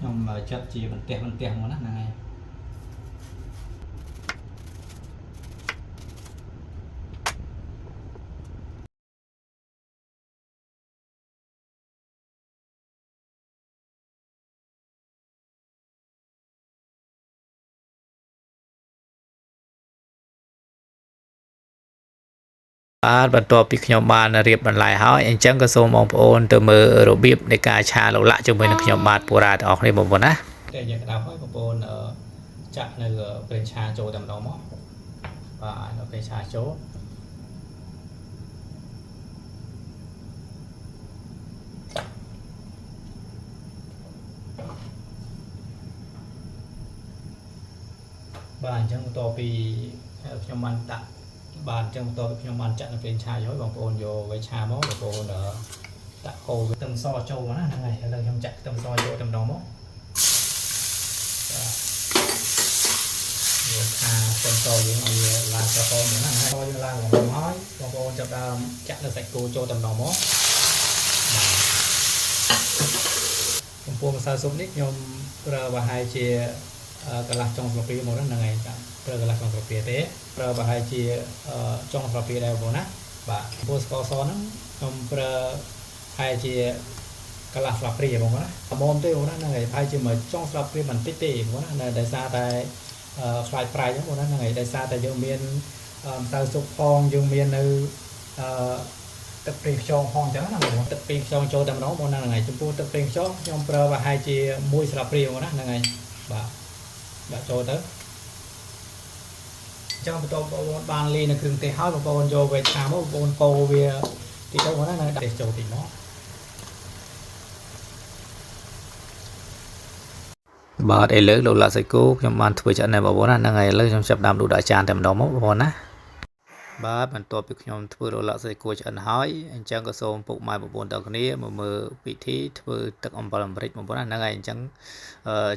nhom chặt chỉ bằng tẹt một nát nàyបន្ទាប់ពីខ្ញុំបានរៀបបន្លែហើយអញ្ចឹងក៏សូមបងប្អូនទៅមើលរបៀបនៃការឆាឡុកឡាក់ជាមួយនឹងខ្ញុំបាទពូរ៉ាទាំងអស់គ្នាបងប្អូនណាតែយើងក្តៅហើយបងប្អូនចាក់នៅប្រេងឆាចូលតែម្ដងមកបាទនៅប្រេងឆាចូលបាទអញ្ចឹងបន្ទាប់ពីខ្ញុំបានដាក់បាទអញ្ចឹងបន្ទាប់ពីខ្ញុំបានចាក់នៅប្រេងឆាហើយបងប្អូនយកវាឆាមកបងប្អូនដាក់ហូរខ្ទឹមសចូលមកណាហ្នឹងហើយឥឡូវខ្ញុំចាក់ខ្ទឹមសចូលតែម្ដងមកបាទយកខាខ្ទឹមសយើងឲ្យឡើងក្រហមណាហើយយើងឡើងក្រហមហើយបងប្អូនចាប់ដើមចាក់នៅសាច់គោចូលតែម្ដងមកបាទចំពោះម្សៅស៊ុបនេះខ្ញុំប្រើប្រហែលជាកន្លះចុងស្លាបព្រាមកហ្នឹងហើប្រើកន្លះចុងស្លាបព្រាទេប្រើប្រហែលជាចុងស្លាបព្រាដែរបងប្អូនណាបាទចំពោះស្ករសហ្នឹងខ្ញុំប្រើប្រហែលជាកន្លះស្លាបព្រាបងប្អូនណាល្មមទេបងប្អូនណាហ្នឹងហើយប្រហែលជាមួយចុងស្លាបព្រាបន្តិចទេបងប្អូនណាដោយសារតែខ្លាចប្រៃហ្នឹងបងប្អូនណាហ្នឹងហើយដោយសារតែយើងមានម្សៅស៊ុបផងយើងមាននៅទឹកប្រេងខ្យងផងអញ្ចឹងណាបងប្អូនទឹកប្រេងខ្យងចូលតែម្ដងបងប្អូនណាហ្នឹងហើយចំពោះទឹកប្រេងខ្យងខ្ញុំប្រើប្រហែលជា1ស្លាបព្រាបងប្អូនណាហ្នឹងហើយបាទដាក់ចូលទៅអញ្ចឹងបន្ទាប់បងប្អូនបានលាយនៅគ្រឿងទេសហើយបងប្អូនយកវាឆាមកបងប្អូនកូរវាតិចទៅបងប្អូនណាដាក់ចូលតិចមកបាទឥឡូវលោកឡាក់សាច់គោខ្ញុំបានធ្វើឆ្អិនហើយបងប្អូនណាហ្នឹងហើយឥឡូវខ្ញុំចាប់ដើមដួសដាក់ចានតែម្ដងមកបងប្អូនណាបាទបន្ទាប់ពីខ្ញុំធ្វើលោកឡាក់សាច់គោឆ្អិនហើយអញ្ចឹងក៏សូមពុកម៉ែបងប្អូនទាំងគ្នាមកមើលពិធីធ្វើទឹកអំបិលអាមេរិកបងប្អូនណាហ្នឹងហើយអញ្ចឹង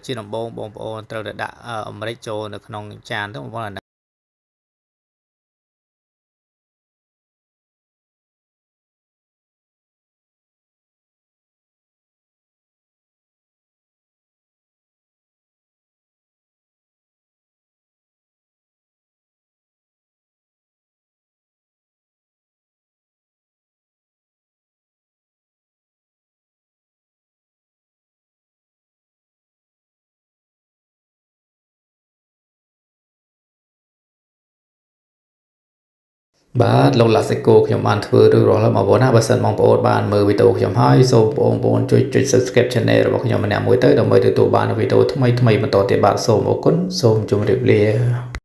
ជាដំបូងបងប្អូនត្រូវតែដាក់អាមេរិកចូលនៅក្នុងចានទៅបងប្អូនបាទលោកឡាក់សាច់គោខ្ញុំបានធ្វើរួចរាល់ហើយបងប្អូនណាបើសិនបងប្អូនបានមើលវីដេអូខ្ញុំហើយសូមបងប្អូនជួយចុច Subscribe Channel របស់ខ្ញុំម្នាក់មួយទៅដើម្បីទទួលបានវីដេអូថ្មីៗបន្តទៀតបាទសូមអរគុណសូមជម្រាបលា